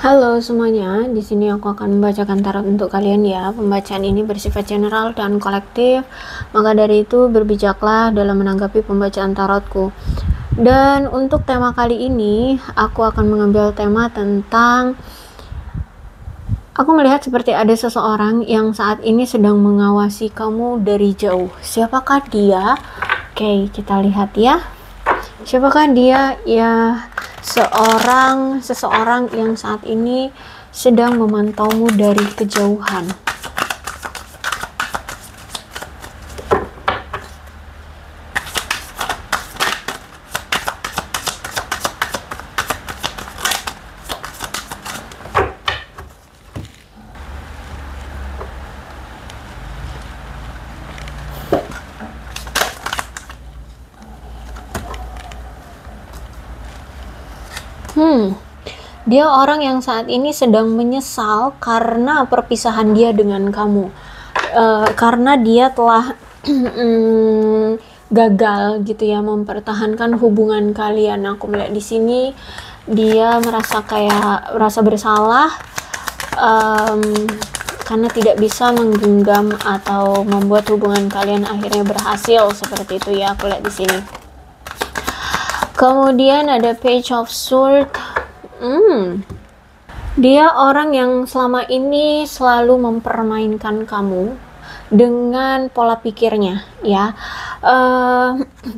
Halo semuanya, di sini aku akan membacakan tarot untuk kalian ya. Pembacaan ini bersifat general dan kolektif, maka dari itu berbijaklah dalam menanggapi pembacaan tarotku. Dan untuk tema kali ini, aku akan mengambil tema tentang aku melihat seperti ada seseorang yang saat ini sedang mengawasi kamu dari jauh. Siapakah dia? Oke, kita lihat ya. Siapakah dia? Ya, seseorang yang saat ini sedang memantaumu dari kejauhan. Dia orang yang saat ini sedang menyesal karena perpisahan dia dengan kamu. Karena dia telah gagal gitu ya mempertahankan hubungan kalian. Aku melihat di sini dia merasa bersalah karena tidak bisa menggenggam atau membuat hubungan kalian akhirnya berhasil seperti itu ya. Aku lihat di sini. Kemudian ada Page of Swords. Dia orang yang selama ini selalu mempermainkan kamu dengan pola pikirnya ya.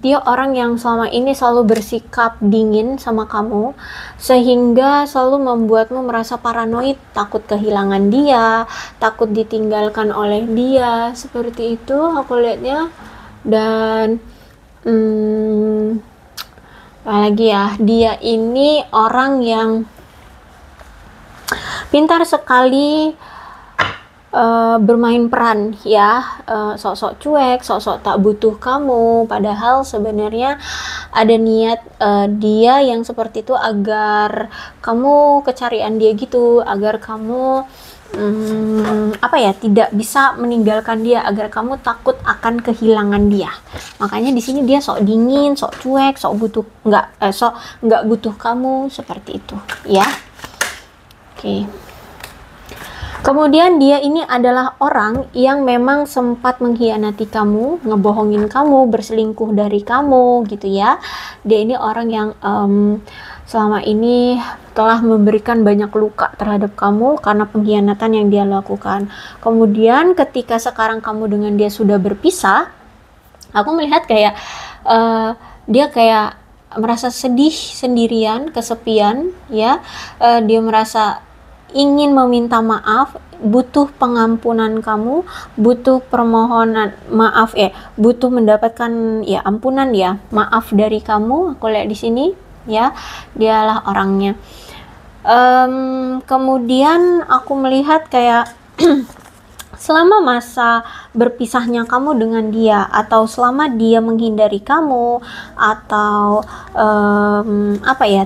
Dia orang yang selama ini selalu bersikap dingin sama kamu sehingga selalu membuatmu merasa paranoid, takut kehilangan dia, takut ditinggalkan oleh dia, seperti itu aku lihatnya. Dan apalagi ya, dia ini orang yang pintar sekali bermain peran ya, sok-sok cuek, sok-sok tak butuh kamu, padahal sebenarnya ada niat dia yang seperti itu agar kamu kecarian dia gitu, agar kamu tidak bisa meninggalkan dia, agar kamu takut akan kehilangan dia. Makanya di sini dia sok dingin, sok cuek, sok nggak butuh kamu, seperti itu ya. Oke. Kemudian dia ini adalah orang yang memang sempat mengkhianati kamu, ngebohongin kamu, berselingkuh dari kamu gitu ya. Dia ini orang yang selama ini telah memberikan banyak luka terhadap kamu karena pengkhianatan yang dia lakukan. Kemudian ketika sekarang kamu dengan dia sudah berpisah, aku melihat kayak dia kayak merasa sedih sendirian, kesepian ya. Dia merasa ingin meminta maaf, butuh pengampunan kamu, butuh permohonan maaf butuh mendapatkan ya ampunan ya, maaf dari kamu. Aku lihat di sini ya, dialah orangnya. Kemudian aku melihat kayak selama masa berpisahnya kamu dengan dia, atau selama dia menghindari kamu, atau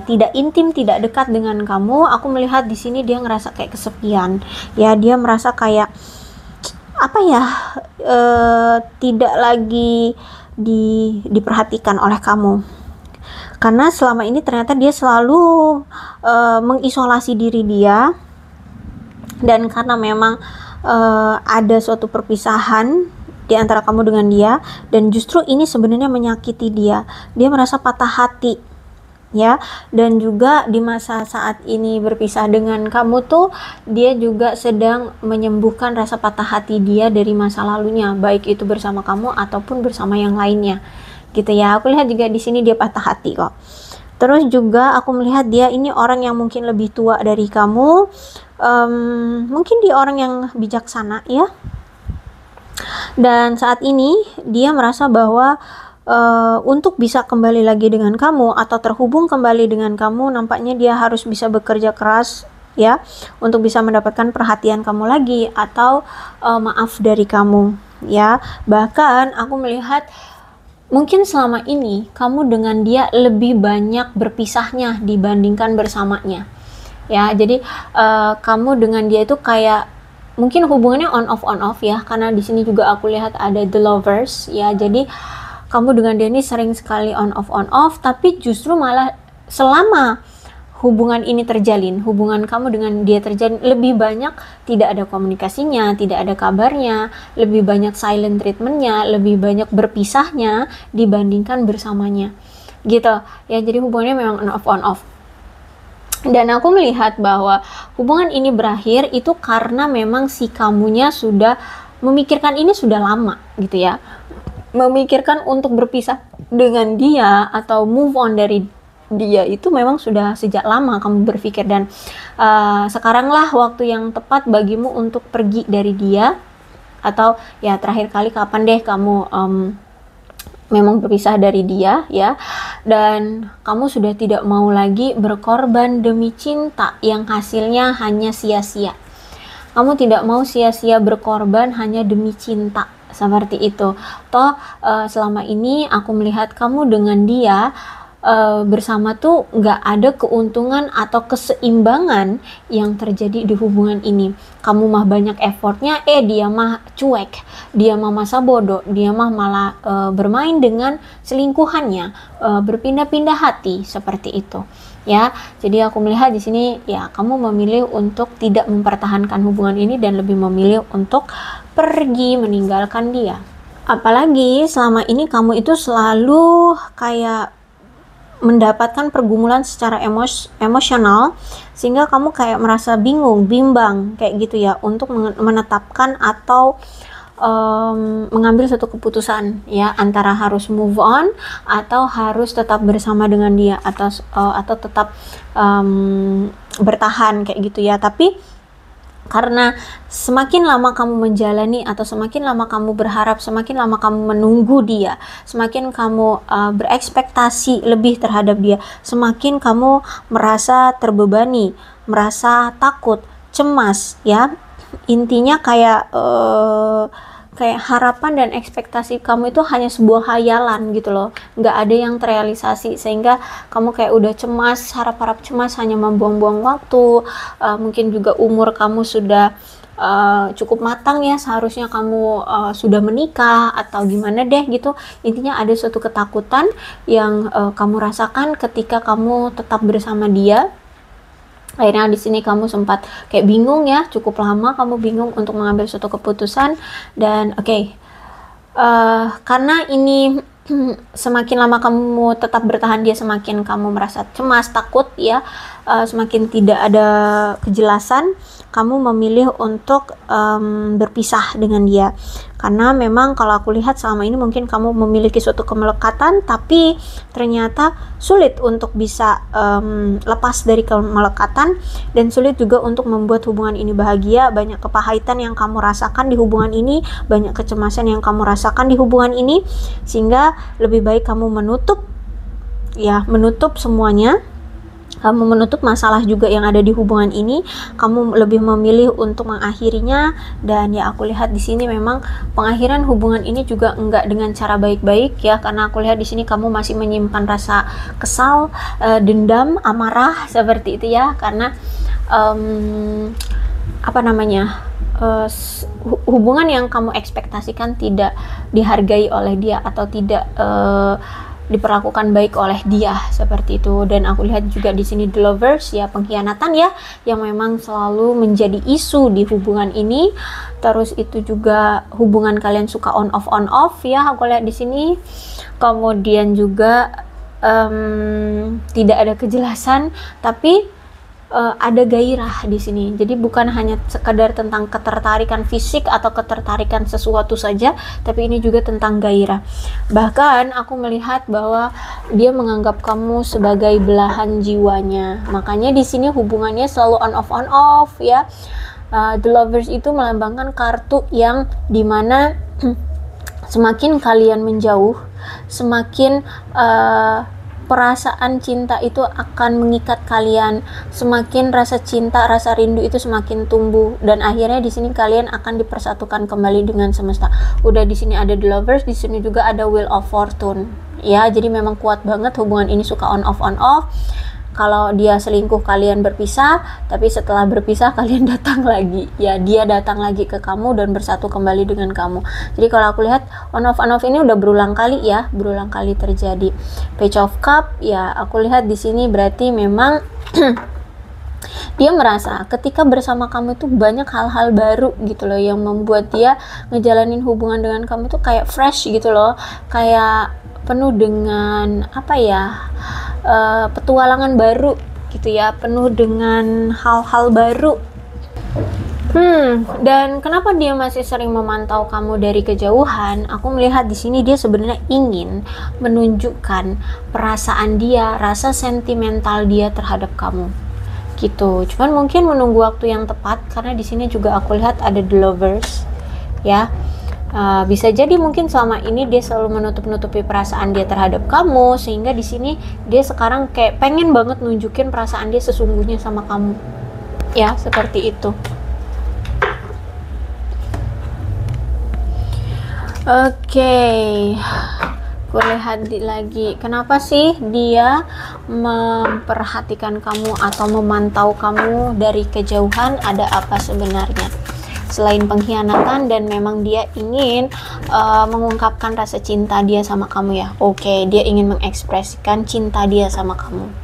tidak intim, tidak dekat dengan kamu, aku melihat di sini dia ngerasa kayak kesepian ya. Dia merasa kayak tidak lagi diperhatikan oleh kamu, karena selama ini ternyata dia selalu mengisolasi diri dia. Dan karena memang ada suatu perpisahan di antara kamu dengan dia, dan justru ini sebenarnya menyakiti dia. Dia merasa patah hati ya. Dan juga di masa saat ini berpisah dengan kamu tuh, dia juga sedang menyembuhkan rasa patah hati dia dari masa lalunya, baik itu bersama kamu ataupun bersama yang lainnya gitu ya. Aku lihat juga di sini dia patah hati kok. Terus juga aku melihat dia ini orang yang mungkin lebih tua dari kamu. Mungkin dia orang yang bijaksana ya. Dan saat ini dia merasa bahwa untuk bisa kembali lagi dengan kamu atau terhubung kembali dengan kamu, nampaknya dia harus bisa bekerja keras ya, untuk bisa mendapatkan perhatian kamu lagi atau maaf dari kamu ya. Bahkan aku melihat mungkin selama ini kamu dengan dia lebih banyak berpisahnya dibandingkan bersamanya ya. Jadi kamu dengan dia itu kayak mungkin hubungannya on off ya, karena di sini juga aku lihat ada the lovers ya. Jadi kamu dengan dia ini sering sekali on off, tapi justru malah selama hubungan ini terjalin, hubungan kamu dengan dia terjalin, lebih banyak tidak ada komunikasinya, tidak ada kabarnya, lebih banyak silent treatmentnya, lebih banyak berpisahnya dibandingkan bersamanya gitu ya. Jadi hubungannya memang on off. Dan aku melihat bahwa hubungan ini berakhir itu karena memang si kamunya sudah memikirkan ini sudah lama gitu ya, memikirkan untuk berpisah dengan dia atau move on dari dia itu memang sudah sejak lama kamu berpikir. Dan sekaranglah waktu yang tepat bagimu untuk pergi dari dia. Atau ya terakhir kali kapan deh kamu memang berpisah dari dia ya, dan kamu sudah tidak mau lagi berkorban demi cinta yang hasilnya hanya sia-sia. Kamu tidak mau sia-sia berkorban hanya demi cinta seperti itu. Toh selama ini aku melihat kamu dengan dia bersama tuh nggak ada keuntungan atau keseimbangan yang terjadi di hubungan ini. Kamu mah banyak effortnya, dia mah cuek, dia mah masa bodoh, dia mah malah bermain dengan selingkuhannya, berpindah-pindah hati seperti itu. Ya, jadi aku melihat di sini ya kamu memilih untuk tidak mempertahankan hubungan ini dan lebih memilih untuk pergi meninggalkan dia. Apalagi selama ini kamu itu selalu kayak mendapatkan pergumulan secara emosional sehingga kamu kayak merasa bingung, bimbang kayak gitu ya untuk menetapkan atau mengambil satu keputusan ya, antara harus move on atau harus tetap bersama dengan dia atau tetap bertahan kayak gitu ya. Tapi karena semakin lama kamu menjalani atau semakin lama kamu berharap, semakin lama kamu menunggu dia, semakin kamu berekspektasi lebih terhadap dia, semakin kamu merasa terbebani, merasa takut, cemas ya. Intinya kayak harapan dan ekspektasi kamu itu hanya sebuah hayalan gitu loh, nggak ada yang terrealisasi, sehingga kamu kayak udah cemas, harap-harap cemas, hanya membuang-buang waktu. Mungkin juga umur kamu sudah cukup matang ya, seharusnya kamu sudah menikah atau gimana deh gitu. Intinya ada suatu ketakutan yang kamu rasakan ketika kamu tetap bersama dia. Akhirnya di sini kamu sempat kayak bingung ya, cukup lama kamu bingung untuk mengambil suatu keputusan. Dan karena ini semakin lama kamu tetap bertahan dia, semakin kamu merasa cemas, takut ya, semakin tidak ada kejelasan, kamu memilih untuk berpisah dengan dia. Karena memang kalau aku lihat selama ini mungkin kamu memiliki suatu kemelekatan, tapi ternyata sulit untuk bisa lepas dari kemelekatan, dan sulit juga untuk membuat hubungan ini bahagia. Banyak kepahitan yang kamu rasakan di hubungan ini, banyak kecemasan yang kamu rasakan di hubungan ini, sehingga lebih baik kamu menutup semuanya. Kamu menutup masalah juga yang ada di hubungan ini, kamu lebih memilih untuk mengakhirinya. Dan ya aku lihat di sini memang pengakhiran hubungan ini juga enggak dengan cara baik-baik ya, karena aku lihat di sini kamu masih menyimpan rasa kesal, dendam, amarah seperti itu ya, karena hubungan yang kamu ekspektasikan tidak dihargai oleh dia atau tidak diperlakukan baik oleh dia seperti itu. Dan aku lihat juga di sini the lovers ya, pengkhianatan ya, yang memang selalu menjadi isu di hubungan ini. Terus itu juga hubungan kalian suka on off ya, aku lihat di sini. Kemudian juga tidak ada kejelasan, tapi ada gairah di sini. Jadi bukan hanya sekadar tentang ketertarikan fisik atau ketertarikan sesuatu saja, tapi ini juga tentang gairah. Bahkan aku melihat bahwa dia menganggap kamu sebagai belahan jiwanya. Makanya di sini hubungannya selalu on off ya. The lovers itu melambangkan kartu yang dimana semakin kalian menjauh, semakin perasaan cinta itu akan mengikat kalian, semakin rasa cinta, rasa rindu itu semakin tumbuh, dan akhirnya di sini kalian akan dipersatukan kembali dengan semesta. Udah di sini ada the lovers, di sini juga ada wheel of fortune. Ya, jadi memang kuat banget hubungan ini, suka on off. Kalau dia selingkuh kalian berpisah, tapi setelah berpisah kalian datang lagi. Ya, dia datang lagi ke kamu dan bersatu kembali dengan kamu. Jadi kalau aku lihat on off ini udah berulang kali ya, berulang kali terjadi. Page of Cup ya, aku lihat di sini berarti memang Dia merasa ketika bersama kamu itu banyak hal-hal baru gitu loh, yang membuat dia ngejalanin hubungan dengan kamu itu kayak fresh gitu loh, kayak penuh dengan apa ya, petualangan baru gitu ya, penuh dengan hal-hal baru. Dan kenapa dia masih sering memantau kamu dari kejauhan? Aku melihat di sini dia sebenarnya ingin menunjukkan perasaan dia, rasa sentimental dia terhadap kamu. Gitu. Cuman mungkin menunggu waktu yang tepat, karena di sini juga aku lihat ada the lovers, ya. Bisa jadi mungkin selama ini dia selalu menutup-nutupi perasaan dia terhadap kamu, sehingga di sini dia sekarang kayak pengen banget nunjukin perasaan dia sesungguhnya sama kamu. Ya, seperti itu. Oke, gue lihat lagi, kenapa sih dia memperhatikan kamu atau memantau kamu dari kejauhan? Ada apa sebenarnya selain pengkhianatan, dan memang dia ingin mengungkapkan rasa cinta dia sama kamu ya. Oke, dia ingin mengekspresikan cinta dia sama kamu.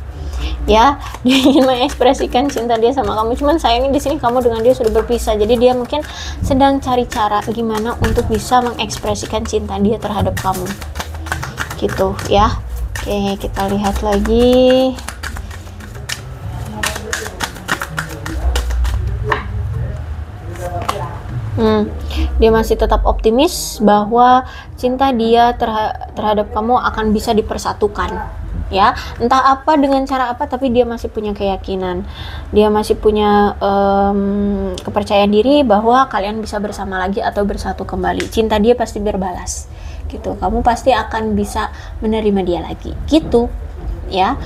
Ya, dia ingin mengekspresikan cinta dia sama kamu. Cuman sayangnya di sini kamu dengan dia sudah berpisah. Jadi dia mungkin sedang cari cara gimana untuk bisa mengekspresikan cinta dia terhadap kamu. Gitu ya. Oke, kita lihat lagi. Dia masih tetap optimis bahwa cinta dia terhadap kamu akan bisa dipersatukan. Ya, entah apa dengan cara apa, tapi dia masih punya keyakinan, dia masih punya kepercayaan diri bahwa kalian bisa bersama lagi atau bersatu kembali. Cinta dia pasti berbalas gitu, kamu pasti akan bisa menerima dia lagi gitu ya.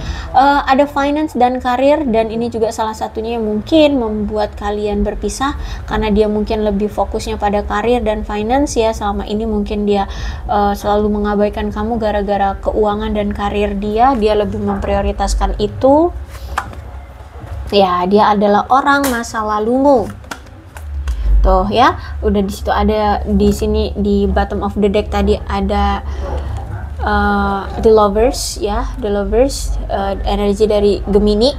Ada finance dan karir, dan ini juga salah satunya yang mungkin membuat kalian berpisah, karena dia mungkin lebih fokusnya pada karir dan finance ya. Selama ini mungkin dia selalu mengabaikan kamu gara-gara keuangan dan karir dia lebih memprioritaskan itu ya. Dia adalah orang masa lalumu tuh ya. Udah di situ ada, di sini di bottom of the deck tadi ada the lovers ya, the lovers, energi dari Gemini,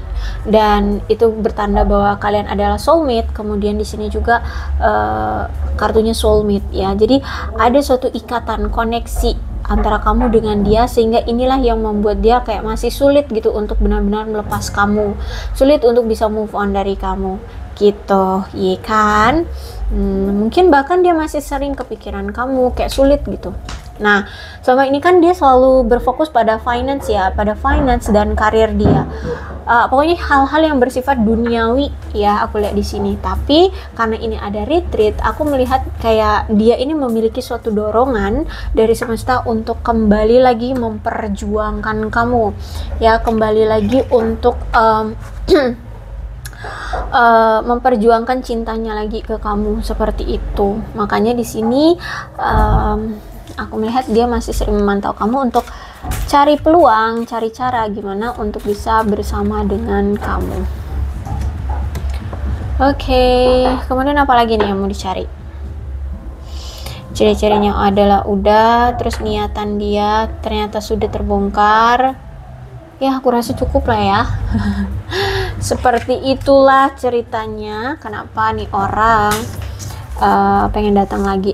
dan itu bertanda bahwa kalian adalah soulmate. Kemudian di sini juga kartunya soulmate ya. Jadi ada suatu ikatan, koneksi antara kamu dengan dia, sehingga inilah yang membuat dia kayak masih sulit gitu untuk benar-benar melepas kamu, sulit untuk bisa move on dari kamu gitu, iya kan? Mungkin bahkan dia masih sering kepikiran kamu, kayak sulit gitu. Nah, selama ini kan dia selalu berfokus pada finance ya, pada finance dan karir dia. Pokoknya hal-hal yang bersifat duniawi ya, aku lihat di sini. Tapi karena ini ada retreat, aku melihat kayak dia ini memiliki suatu dorongan dari semesta untuk kembali lagi memperjuangkan kamu ya, kembali lagi untuk memperjuangkan cintanya lagi ke kamu, seperti itu. Makanya di sini aku melihat dia masih sering memantau kamu untuk cari peluang, cari cara gimana untuk bisa bersama dengan kamu. Oke, kemudian apa lagi nih yang mau dicari? Ciri-cirinya adalah udah, terus niatan dia ternyata sudah terbongkar. Ya, aku rasa cukup lah ya. Seperti itulah ceritanya kenapa nih orang pengen datang lagi,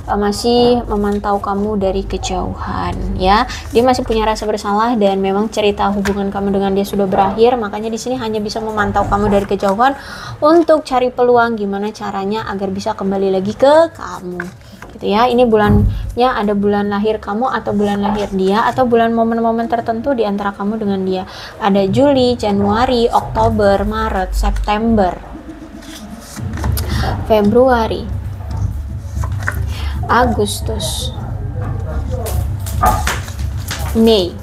masih memantau kamu dari kejauhan ya. Dia masih punya rasa bersalah, dan memang cerita hubungan kamu dengan dia sudah berakhir. Makanya di sini hanya bisa memantau kamu dari kejauhan untuk cari peluang gimana caranya agar bisa kembali lagi ke kamu gitu ya. Ini bulannya ada bulan lahir kamu atau bulan lahir dia, atau bulan momen-momen tertentu di antara kamu dengan dia. Ada Juli, Januari, Oktober, Maret, September, Februari, Agustus, Mei.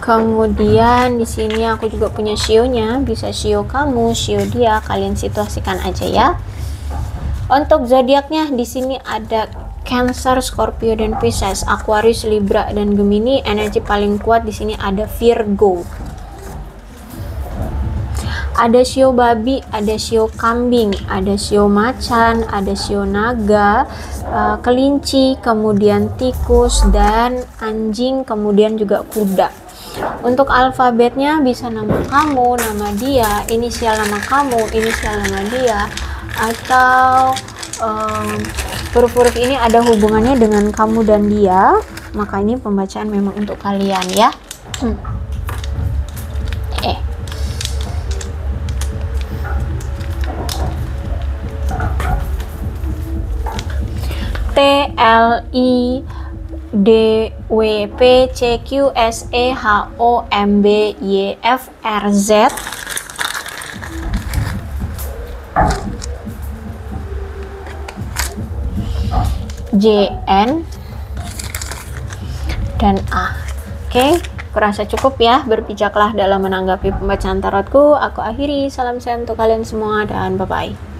Kemudian di sini aku juga punya shio-nya, bisa shio kamu, shio dia, kalian situasikan aja ya. Untuk zodiaknya di sini ada Cancer, Scorpio dan Pisces, Aquarius, Libra dan Gemini. Energi paling kuat di sini ada Virgo. Ada shio babi, ada shio kambing, ada shio macan, ada shio naga, kelinci, kemudian tikus dan anjing, kemudian juga kuda. Untuk alfabetnya bisa nama kamu, nama dia, inisial nama kamu, inisial nama dia, atau huruf-huruf ini ada hubungannya dengan kamu dan dia, maka ini pembacaan memang untuk kalian ya. T L I D W P C Q S E H O M B Y F R Z J N dan A. Oke, kurasa cukup ya. Berbijaklah dalam menanggapi pembacaan tarotku. Aku akhiri. Salam sehat untuk kalian semua dan bye bye.